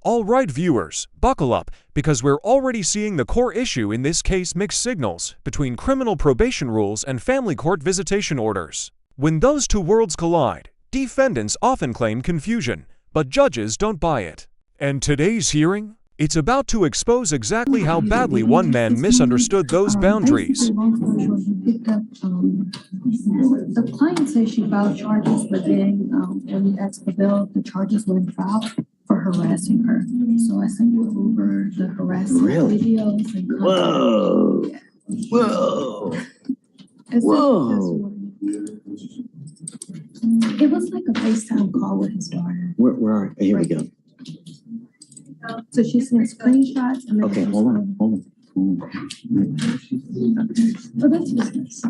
All right, viewers, buckle up, because we're already seeing the core issue in this case: mixed signals between criminal probation rules and family court visitation orders. When those two worlds collide, defendants often claim confusion, but judges don't buy it. And today's hearing? It's about to expose exactly how badly one man misunderstood those boundaries. The client says she filed charges, but then when we asked for bail, the charges weren't filed for harassing her. So I sent you over the harassment videos and content. Whoa! Whoa! Whoa! It was like a FaceTime call with his daughter. Where are? Here we go. So she sent screenshots and then. Okay, hold on. Oh, that's business.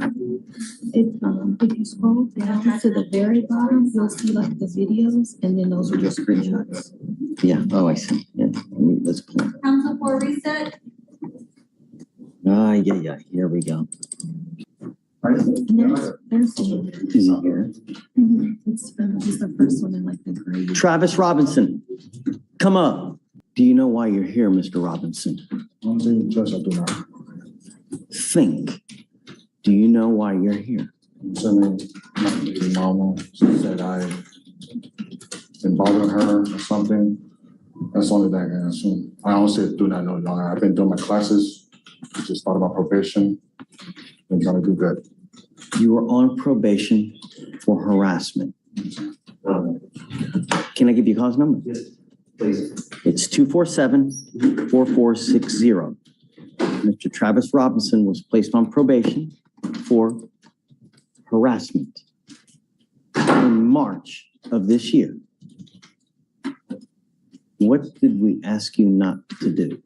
If you scroll down to the very bottom, you'll see like the videos, and then those are the screenshots. Yeah. Oh, I see. Yeah. Let's play. Council for reset. Yeah. Here we go. And there's Is he here? it's the first one in like the grade. Travis Robinson, come up. Do you know why you're here, Mr. Robinson? Judge, I do not. Think. Do you know why you're here? Concerning my baby mama, she said I been bothering her or something. That's the only thing I can assume. I honestly do not know. I've been doing my classes, just thought about probation, been trying to do good. You were on probation for harassment. Can I give you a cause number? Yes, please. It's 247-4460. Mr. Travis Robinson was placed on probation for harassment in March of this year. What did we ask you not to do?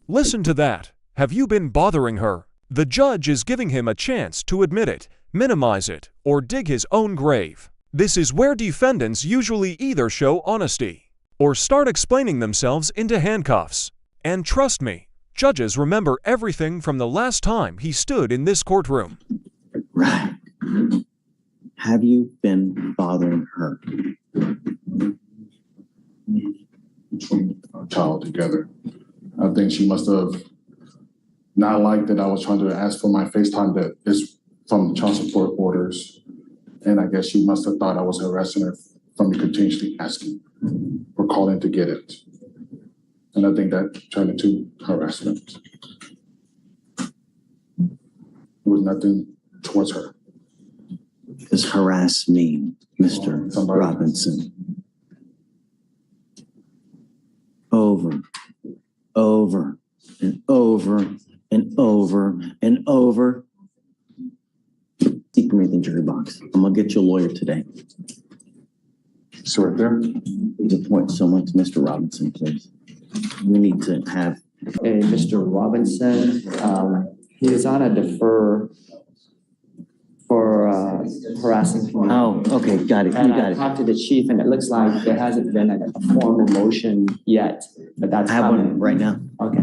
Listen to that. Have you been bothering her? The judge is giving him a chance to admit it, minimize it, or dig his own grave. This is where defendants usually either show honesty or start explaining themselves into handcuffs. And trust me, judges remember everything from the last time he stood in this courtroom. Right. Have you been bothering her? Between our child together. I think she must have not liked that I was trying to ask for my FaceTime that is from child support orders. And I guess she must have thought I was harassing her from me continuously asking or calling to get it. And I think that turned into harassment. It was nothing towards her. What does harass mean, Mr. Robinson? Over and over and over and over. Secret me in the jury box. I'm gonna get you a lawyer today. So right there. Please appoint someone to Mr. Robinson, please. We need to have. Hey, Mr. Robinson, he is on a defer for harassing me. Oh, okay, got it. You And got I it. talked to the chief, and it looks like there hasn't been a formal motion yet, but that's I have one coming. right now. Okay.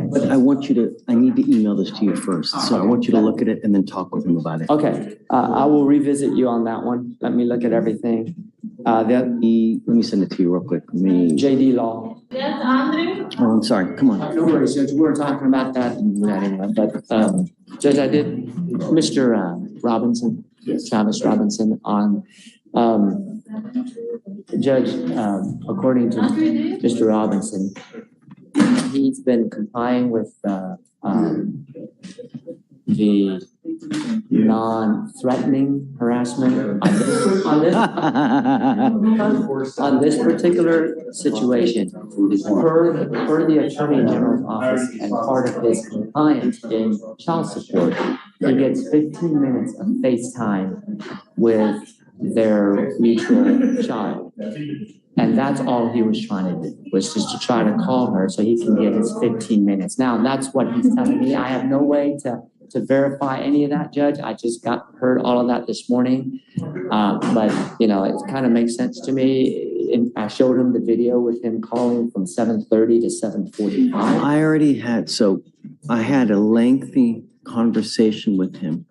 I need to email this to you first. So I want you to look at it and then talk with him about it. Okay, I will revisit you on that one. Let me look at everything. Let me send it to you real quick. JD Law. Yes, Andrew. Oh, I'm sorry. Come on. No worries, Judge. We were talking about that anyway, but Judge, I did, Mr. Robinson, Travis Robinson on, Judge, according to Mr. Robinson, he's been complying with the non-threatening harassment on this particular situation. Per the Attorney General's office and part of his compliance in child support, he gets 15 minutes of FaceTime with their mutual child. And that's all he was trying to do, was just to try to call her so he can get his 15 minutes. Now, that's what he's telling me. I have no way to verify any of that, Judge. I just heard all of that this morning. But, you know, it kind of makes sense to me. And I showed him the video with him calling from 7:30 to 7:45. I had a lengthy conversation with him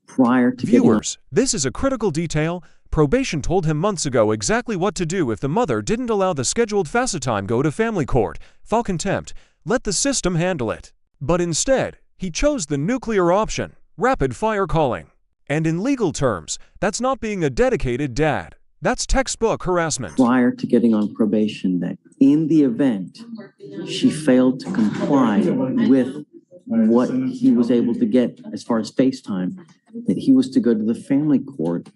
prior to Viewers, this is a critical detail Probation told him months ago exactly what to do if the mother didn't allow the scheduled Facetime go to family court, file contempt, let the system handle it. But instead, he chose the nuclear option, rapid-fire calling. And in legal terms, that's not being a dedicated dad. That's textbook harassment. Prior to getting on probation, that in the event she failed to comply with what he was able to get as far as FaceTime, that he was to go to the family court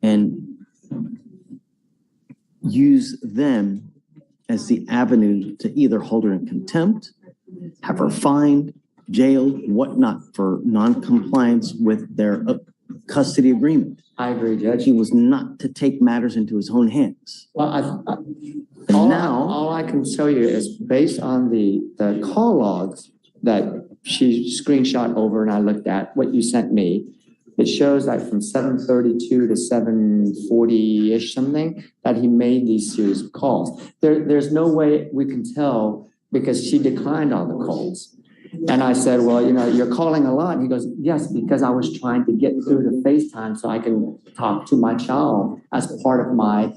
and use them as the avenue to either hold her in contempt, have her fined, jailed, whatnot for non-compliance with their custody agreement. I agree, Judge. He was not to take matters into his own hands. Well, And all now, I can tell you is based on the call logs that she screenshot over and I looked at, what you sent me, it shows that from 7:32 to 7:40-ish something, that he made these series of calls. There's no way we can tell because she declined all the calls. And I said, well, you know, you're calling a lot. And he goes, yes, because I was trying to get through to FaceTime so I can talk to my child as part of my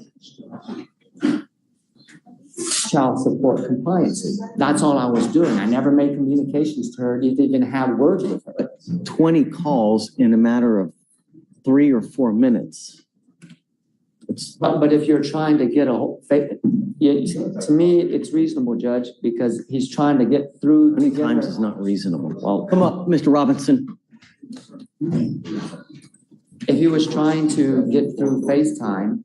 child support compliance. That's all I was doing. I never made communications to her, didn't even have words with her. 20 calls in a matter of 3 or 4 minutes. But if you're trying to get to me, it's reasonable, Judge, because he's trying to get through. 20 times is not reasonable. Well, come up, Mr. Robinson. If he was trying to get through FaceTime,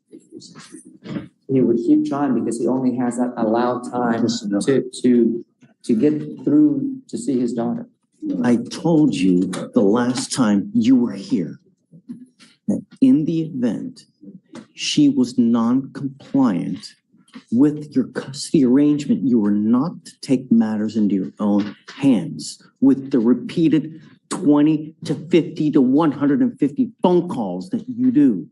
he would keep trying because he only has that allowed time to get through to see his daughter. I told you the last time you were here that in the event she was non-compliant with your custody arrangement, you were not to take matters into your own hands with the repeated 20 to 50 to 150 phone calls that you do.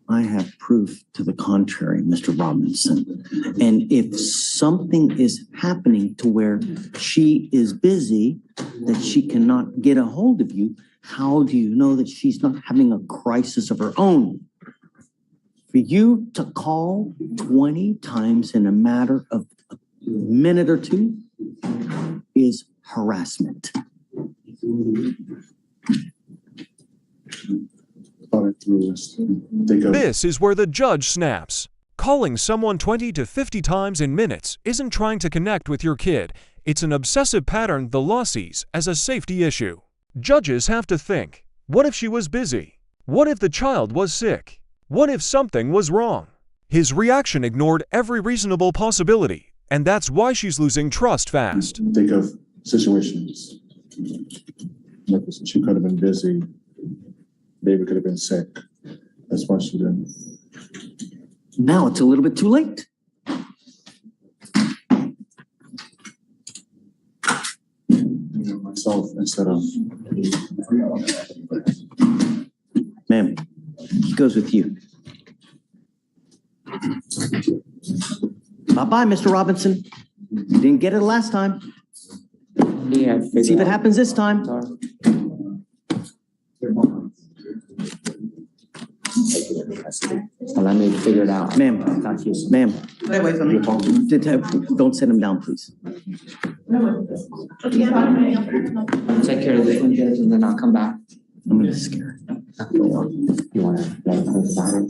I have proof to the contrary, Mr. Robinson. And if something is happening to where she is busy, that she cannot get a hold of you, how do you know that she's not having a crisis of her own? For you to call 20 times in a matter of a minute or two is harassment. This is where the judge snaps. Calling someone 20 to 50 times in minutes isn't trying to connect with your kid. It's an obsessive pattern the law sees as a safety issue. Judges have to think, what if she was busy? What if the child was sick? What if something was wrong? His reaction ignored every reasonable possibility, and that's why she's losing trust fast. Think of situations. She could have been busy. Baby could have been sick. That's why she didn't. Now it's a little bit too late. Myself instead of. Ma'am, he goes with you. Bye-bye, Mr. Robinson. You didn't get it last time. Yeah, See if it happens this time. So let me figure it out. Ma'am, ma'am, don't set him down, please. Take care of this one, Judge, and then I'll come back. I'm gonna scare her. You want to let me think about it?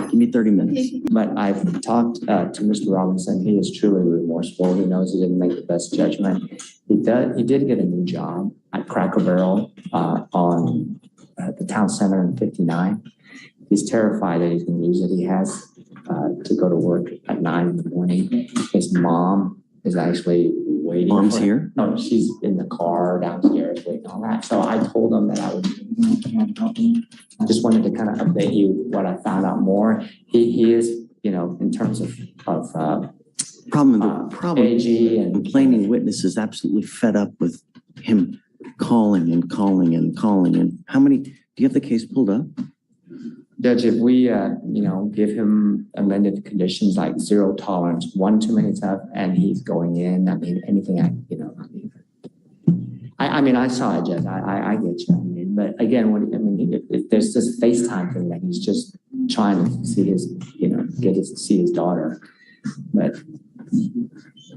Give me 30 minutes. But I've talked to Mr. Robinson. He is truly remorseful. He knows he didn't make the best judgment. He did get a new job at Cracker Barrel on the town center in 59. He's terrified that he's going to lose it. He has to go to work at 9 in the morning. His mom is actually waiting. Mom's here? No, she's in the car downstairs waiting on that. So I told him that I just wanted to kind of update you what I found out more. He is, you know, in terms of problem AG and complaining witness is absolutely fed up with him calling and calling and calling. And how many, do you have the case pulled up? Judge, if we, give him amended conditions like 0 tolerance, 1 too many times, and he's going in, I mean, anything, I saw it, Judge. I get you. I mean, But again, if there's this FaceTime thing that he's just trying to see his, see his daughter. But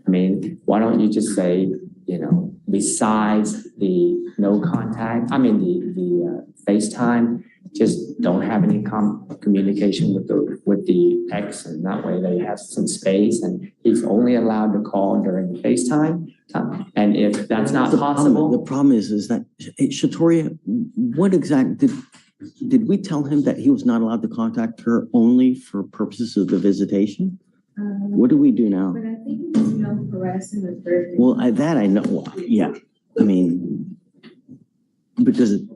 I mean, why don't you just say, besides the no contact, the FaceTime, just don't have any communication with the ex, and that way they have some space, and he's only allowed to call during the FaceTime. And if that's not possible, the problem is that Shatoria, what exactly did we tell him that he was not allowed to contact her only for purposes of the visitation? What do we do now? But I think it's no harassing the third. Well, that I know. Yeah, I mean, because it.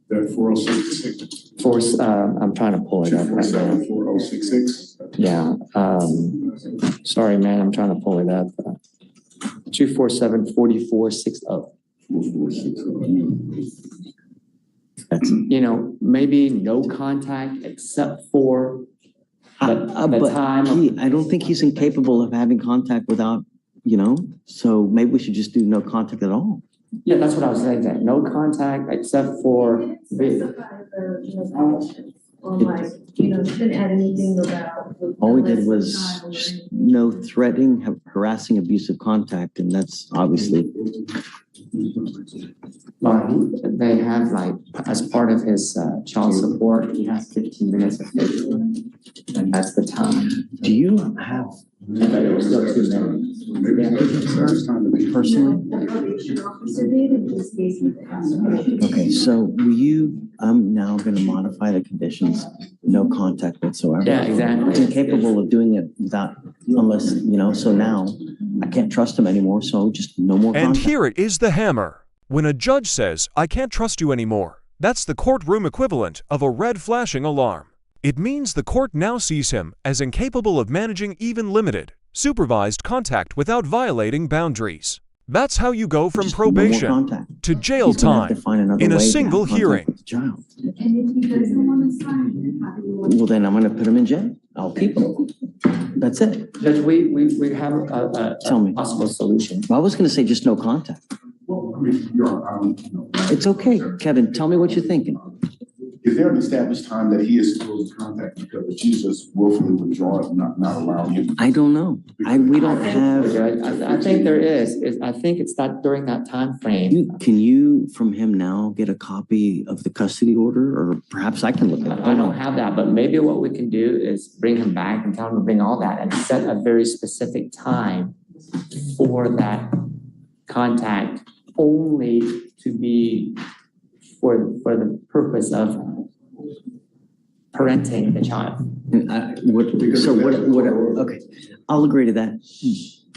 That 4066. I'm trying to pull it up right now. 4066. Yeah. Sorry, man. I'm trying to pull it up. 247-4460. That's, maybe no contact except for the time. I don't think he's incapable of having contact without, so maybe we should just do no contact at all. Yeah, that's what I was saying. That no contact except for Didn't add anything about. All we did was just no threatening, harassing, abusive contact, and that's obviously. They have as part of his child support, he has 15 minutes of FaceTime, and that's the time. Do you have? But it was still 2 minutes. Personally? Okay, so will you, I'm now going to modify the conditions, no contact whatsoever. Yeah, exactly. He's incapable of doing it unless, so now I can't trust him anymore, so just no more contact. And here it is the hammer. When a judge says, I can't trust you anymore, that's the courtroom equivalent of a red flashing alarm. It means the court now sees him as incapable of managing even limited, supervised contact without violating boundaries. That's how you go from Just probation to jail time in a single hearing. Well, then I'm going to put him in jail. I'll keep him. That's it. Judge, we have a Tell me. possible solution. Well, I was going to say just no contact. Well, I mean, It's okay, Kevin. Tell me what you're thinking. is there an established time that he is supposed to contact? Because if she's just willfully withdrawn, not allowing him. I don't know. We don't have. Judge, I think there is. I think it's that during that time frame. Can you from him now get a copy of the custody order, or perhaps I can look at it? I don't have that, but maybe what we can do is bring him back and tell him to bring all that and set a very specific time for that contact, only to be for the purpose of parenting the child. Okay, I'll agree to that.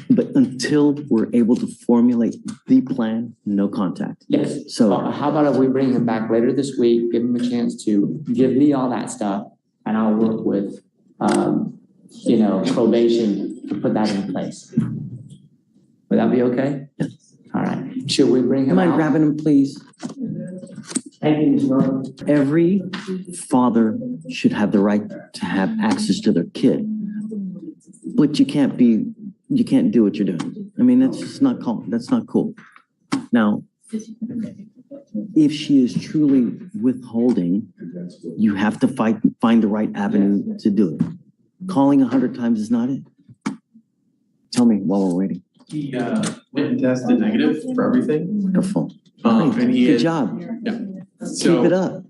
But until we're able to formulate the plan, no contact. Yes. So how about if we bring him back later this week, give him a chance to give me all that stuff, and I'll work with, probation to put that in place. Would that be okay? Yes. All right. Should we bring him am I out? grabbing him, please? Thank you, Mr. Rowe. Every father should have the right to have access to their kid. But you can't do what you're doing. I mean, that's just not cool. That's not cool. Now, if she is truly withholding, you have to find the right avenue to do it. Calling 100 times is not it. Tell me while we're waiting. He went and tested negative for everything. Wonderful. And he Good is, job. yeah. Keep it up.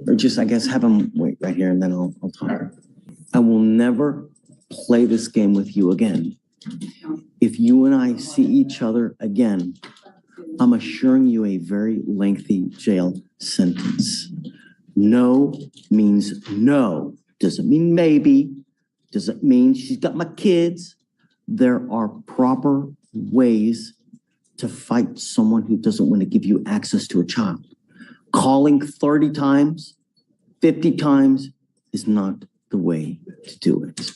Or just, I guess, have him wait right here and then I'll talk. I will never play this game with you again. If you and I see each other again, I'm assuring you a very lengthy jail sentence. No means no. Doesn't mean maybe. Doesn't mean she's got my kids. There are proper ways to fight someone who doesn't want to give you access to a child. Calling 30 times, 50 times is not the way to do it.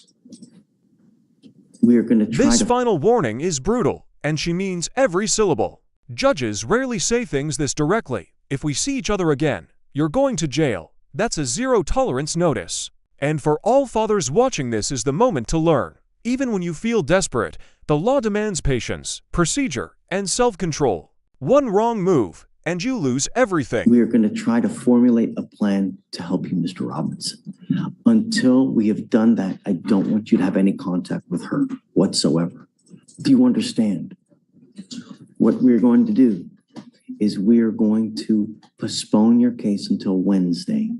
We are going to try This final warning is brutal, and she means every syllable. Judges rarely say things this directly. If we see each other again, you're going to jail. That's a zero-tolerance notice. And for all fathers watching, this is the moment to learn. Even when you feel desperate, the law demands patience, procedure, and self-control. One wrong move, and you lose everything. We are going to try to formulate a plan to help you, Mr. Robinson. Until we have done that, I don't want you to have any contact with her whatsoever. Do you understand? What we're going to do is we are going to postpone your case until Wednesday.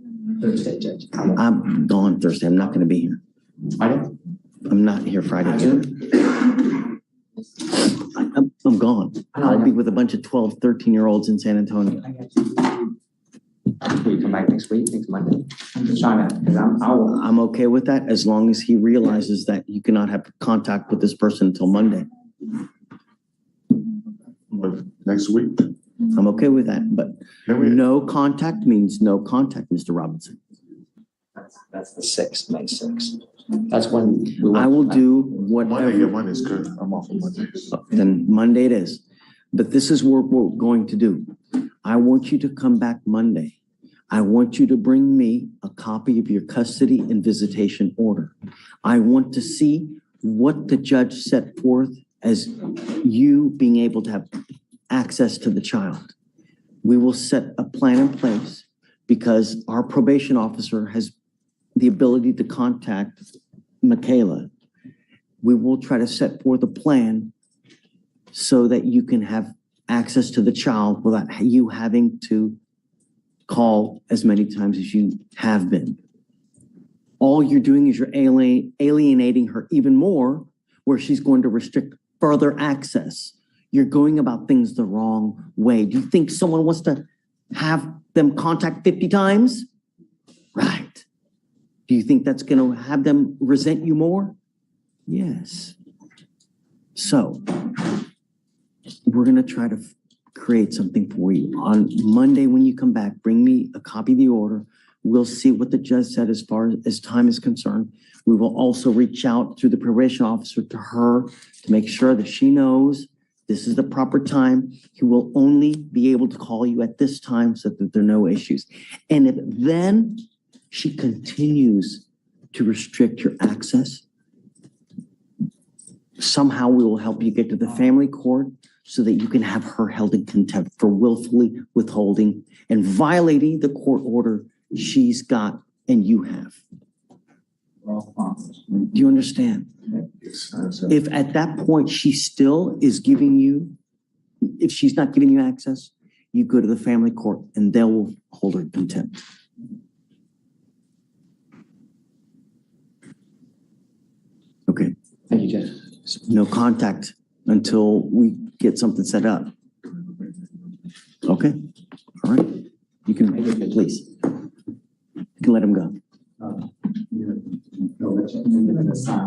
Thursday, Judge. I'm gone Thursday. I'm not going to be here. Friday? I'm not here Friday. I'm gone. I'll be with a bunch of 12, 13-year-olds in San Antonio. I got you. Will you come back next week, next Monday? I'm just trying to, because I'm okay with that as long as he realizes that you cannot have contact with this person until Monday. But next week, I'm okay with that, but can we, no contact means no contact, Mr. Robinson. That's the 6th, May 6th. That's when we I will do Monday, yeah, whatever. Monday's good. I'm off on Mondays. Then Monday it is. But this is what we're going to do. I want you to come back Monday. I want you to bring me a copy of your custody and visitation order. I want to see what the judge set forth as you being able to have access to the child. We will set a plan in place because our probation officer has the ability to contact Michaela. We will try to set forth a plan so that you can have access to the child without you having to call as many times as you have been. All you're doing is you're alienating her even more, where she's going to restrict further access. You're going about things the wrong way. Do you think someone wants to have them contact 50 times? Right. Do you think that's going to have them resent you more? Yes. So we're going to try to create something for you. On Monday, when you come back, bring me a copy of the order. We'll see what the judge said as far as time is concerned. We will also reach out through the probation officer to her to make sure that she knows this is the proper time. He will only be able to call you at this time so that there are no issues. And if then she continues to restrict your access, somehow we will help you get to the family court so that you can have her held in contempt for willfully withholding and violating the court order she's got and you have. Do you understand? If at that point she still is giving you, if she's not giving you access, you go to the family court and they will hold her in contempt. Okay. Thank you, Judge. No contact until we get something set up. Okay? All right. You can, please. You can let him go.